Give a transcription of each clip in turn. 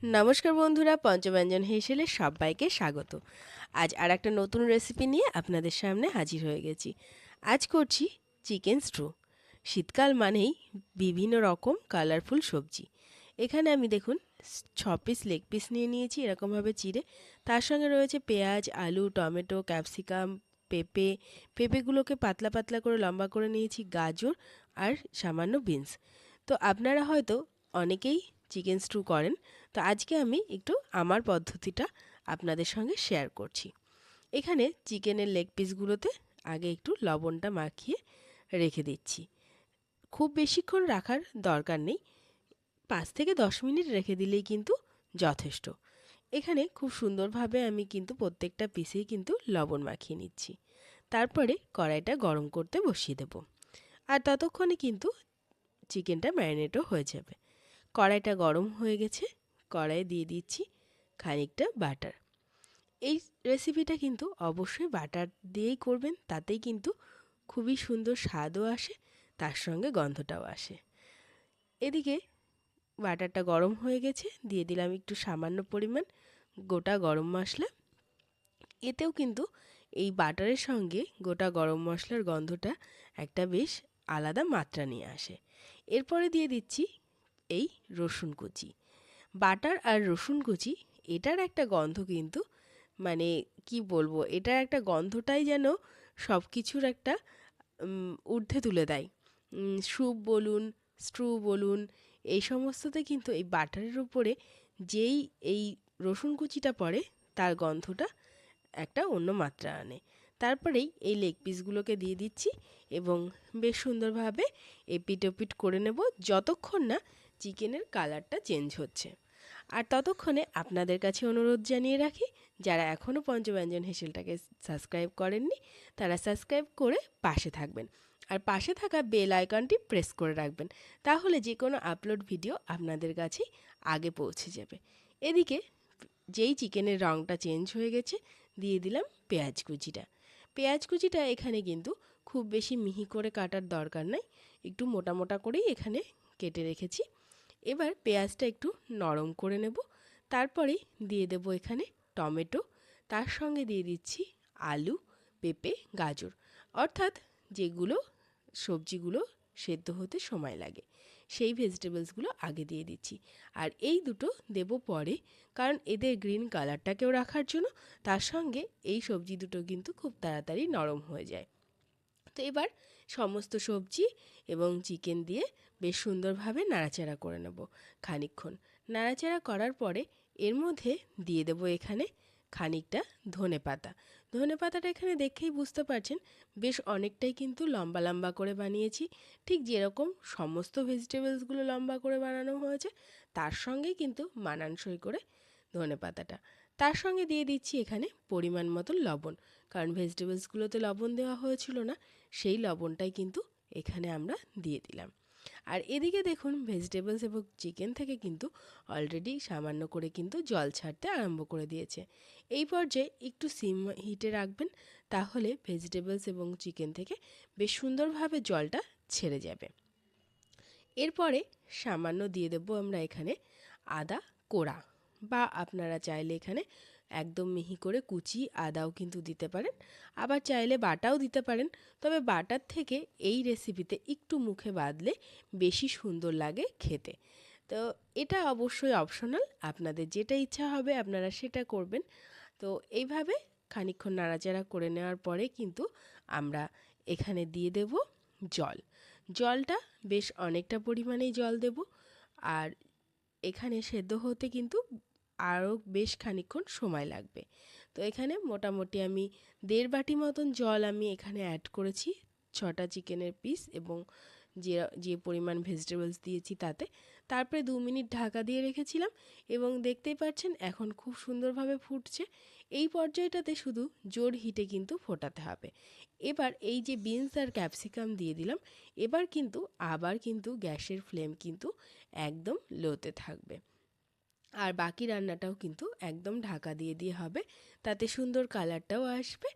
নমস্কার বন্ধুরা, পঞ্চব্যঞ্জন হেসেলে সবাইকে স্বাগত। আজ আর একটা নতুন রেসিপি নিয়ে আপনাদের সামনে হাজির হয়ে গেছি। আজ করছি চিকেন স্ট্রু। শীতকাল মানেই বিভিন্ন রকম কালারফুল সবজি। এখানে আমি দেখুন 6 পিস লেগ পিস নিয়ে নিয়েছি এরকমভাবে চিড়ে। তার সঙ্গে রয়েছে পেঁয়াজ, আলু, টমেটো, ক্যাপসিকাম, পেঁপে। পেঁপেগুলোকে পাতলা পাতলা করে লম্বা করে নিয়েছি, গাজর আর সামান্য বিনস। তো আপনারা হয়তো অনেকেই চিকেন স্ট্রু করেন, তো আজকে আমি একটু আমার পদ্ধতিটা আপনাদের সঙ্গে শেয়ার করছি। এখানে চিকেনের লেগ পিসগুলোতে আগে একটু লবণটা মাখিয়ে রেখে দিচ্ছি। খুব বেশিক্ষণ রাখার দরকার নেই, 5 থেকে 10 মিনিট রেখে দিলেই কিন্তু যথেষ্ট। এখানে খুব সুন্দরভাবে আমি কিন্তু প্রত্যেকটা পিসেই কিন্তু লবণ মাখিয়ে নিচ্ছি। তারপরে কড়াইটা গরম করতে বসিয়ে দেব, আর ততক্ষণে কিন্তু চিকেনটা ম্যারিনেটও হয়ে যাবে। কড়াইটা গরম হয়ে গেছে, কড়াইয়ে দিয়ে দিচ্ছি খানিকটা বাটার। এই রেসিপিটা কিন্তু অবশ্যই বাটার দিয়েই করবেন, তাতেই কিন্তু খুবই সুন্দর স্বাদও আসে, তার সঙ্গে গন্ধটাও আসে। এদিকে বাটারটা গরম হয়ে গেছে, দিয়ে দিলাম একটু সামান্য পরিমাণ গোটা গরম মশলা। এতেও কিন্তু এই বাটারের সঙ্গে গোটা গরম মশলার গন্ধটা একটা বেশ আলাদা মাত্রা নিয়ে আসে। এরপরে দিয়ে দিচ্ছি এই রসুন কুচি। বাটার আর রসুন কুচি, এটার একটা গন্ধ কিন্তু, মানে কি বলবো, এটার একটা গন্ধটাই যেন সব কিছুর একটা ঊর্ধ্বে তুলে দেয়। স্যুপ বলুন, স্ট্রু বলুন, এই সমস্ততে কিন্তু এই বাটারের উপরে যেই এই রসুন কুচিটা পড়ে, তার গন্ধটা একটা অন্য মাত্রা আনে। তারপরেই এই লেগ পিসগুলোকে দিয়ে দিচ্ছি এবং বেশ সুন্দরভাবে এপিট ওপিট করে নেব যতক্ষণ না চিকেনের কালারটা চেঞ্জ হচ্ছে। আর ততক্ষণে আপনাদের কাছে অনুরোধ জানিয়ে রাখি, যারা এখনও পঞ্চব্যঞ্জন হেসেলটাকে সাবস্ক্রাইব করেননি, তারা সাবস্ক্রাইব করে পাশে থাকবেন। আর পাশে থাকা বেল আইকনটি প্রেস করে রাখবেন, তাহলে যে কোনো আপলোড ভিডিও আপনাদের কাছেই আগে পৌঁছে যাবে। এদিকে যেই চিকেনের রঙটা চেঞ্জ হয়ে গেছে, দিয়ে দিলাম পেঁয়াজ কুচিটা। পেঁয়াজ কুচিটা এখানে কিন্তু খুব বেশি মিহি করে কাটার দরকার নাই, একটু মোটা মোটা করেই এখানে কেটে রেখেছি। এবার পেঁয়াজটা একটু নরম করে নেব। তারপরে দিয়ে দেব এখানে টমেটো, তার সঙ্গে দিয়ে দিচ্ছি আলু, পেঁপে, গাজর, অর্থাৎ যেগুলো সবজিগুলো সেদ্ধ হতে সময় লাগে সেই ভেজিটেবলসগুলো আগে দিয়ে দিচ্ছি। আর এই দুটো দেব পরে, কারণ এদের গ্রিন কালারটাকেও রাখার জন্য, তার সঙ্গে এই সবজি দুটো কিন্তু খুব তাড়াতাড়ি নরম হয়ে যায়। তো এবার সমস্ত সবজি এবং চিকেন দিয়ে বেশ সুন্দরভাবে নাড়াচাড়া করে নেব খানিকক্ষণ। নাড়াচাড়া করার পরে এর মধ্যে দিয়ে দেব এখানে খানিকটা ধনেপাতা। ধনেপাতাটা এখানে দেখেই বুঝতে পারছেন বেশ অনেকটাই কিন্তু লম্বা লম্বা করে বানিয়েছি, ঠিক যেরকম সমস্ত ভেজিটেবলসগুলো লম্বা করে বানানো হয়েছে তার সঙ্গেই কিন্তু মানানসই করে ধনেপাতাটা। তার সঙ্গে দিয়ে দিচ্ছি এখানে পরিমাণ মতো লবণ, কারণ ভেজিটেবলসগুলোতে লবণ দেওয়া হয়েছিল না, সেই লবণটাই কিন্তু এখানে আমরা দিয়ে দিলাম। আর এদিকে দেখুন ভেজিটেবলস এবং চিকেন থেকে কিন্তু অলরেডি সামান্য করে কিন্তু জল ছাড়তে আরম্ভ করে দিয়েছে। এই পর্যায়ে একটু সিম হিটে রাখবেন, তাহলে ভেজিটেবলস এবং চিকেন থেকে বেশ সুন্দরভাবে জলটা ছেড়ে যাবে। এরপরে সামান্য দিয়ে দেবো আমরা এখানে আদা কোড়া, বা আপনারা চাইলে এখানে একদম মিহি করে কুচি আদাও কিন্তু দিতে পারেন, আবার চাইলে বাটাও দিতে পারেন। তবে বাটার থেকে এই রেসিপিতে একটু মুখে বাঁধলে বেশি সুন্দর লাগে খেতে। তো এটা অবশ্যই অপশনাল, আপনাদের যেটা ইচ্ছা হবে আপনারা সেটা করবেন। তো এইভাবে খানিকক্ষণ নাড়াচাড়া করে নেওয়ার পরে কিন্তু আমরা এখানে দিয়ে দেব জল। জলটা বেশ অনেকটা পরিমাণেই জল দেব, আর এখানে সেদ্ধ হতে কিন্তু আরও বেশ খানিকক্ষণ সময় লাগবে। তো এখানে মোটামুটি আমি 1.5 বাটি মতন জল আমি এখানে অ্যাড করেছি 6টা চিকেনের পিস এবং যে যে পরিমাণ ভেজিটেবলস দিয়েছি তাতে। তারপরে 2 মিনিট ঢাকা দিয়ে রেখেছিলাম এবং দেখতেই পাচ্ছেন এখন খুব সুন্দরভাবে ফুটছে। এই পর্যায়টাতে শুধু জোর হিটে কিন্তু ফোটাতে হবে। এবার এই যে বিনস আর ক্যাপসিকাম দিয়ে দিলাম, এবার কিন্তু আবার কিন্তু গ্যাসের ফ্লেম কিন্তু একদম লোতে থাকবে, আর বাকি রান্নাটাও কিন্তু একদম ঢাকা দিয়ে দিয়ে হবে, তাতে সুন্দর কালারটাও আসবে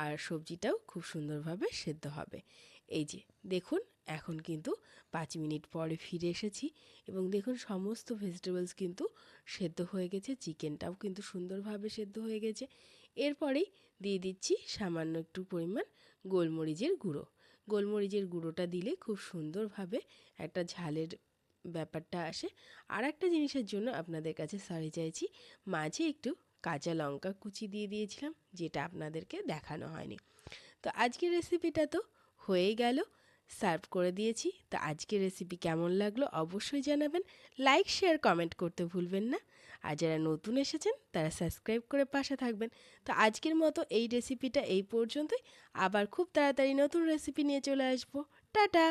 আর সবজিটাও খুব সুন্দরভাবে সেদ্ধ হবে। এই যে দেখুন এখন কিন্তু 5 মিনিট পরে ফিরে এসেছি এবং দেখুন সমস্ত ভেজিটেবলস কিন্তু সেদ্ধ হয়ে গেছে, চিকেনটাও কিন্তু সুন্দরভাবে সেদ্ধ হয়ে গেছে। এরপরেই দিয়ে দিচ্ছি সামান্য একটু পরিমাণ গোলমরিচের গুঁড়ো। গোলমরিচের গুঁড়োটা দিলে খুব সুন্দরভাবে একটা ঝালের ব্যাপারটা আসে। আর একটা জিনিসের জন্য আপনাদের কাছে সরি চাইছি, মাঝে একটু কাঁচা লঙ্কা কুচি দিয়ে দিয়েছিলাম, যেটা আপনাদেরকে দেখানো হয়নি। তো আজকের রেসিপিটা তো হয়েই গেল, সার্ভ করে দিয়েছি। তো আজকের রেসিপি কেমন লাগলো অবশ্যই জানাবেন, লাইক শেয়ার কমেন্ট করতে ভুলবেন না। আর যারা নতুন এসেছেন তারা সাবস্ক্রাইব করে পাশে থাকবেন। তো আজকের মতো এই রেসিপিটা এই পর্যন্তই, আবার খুব তাড়াতাড়ি নতুন রেসিপি নিয়ে চলে আসবো। টাটা।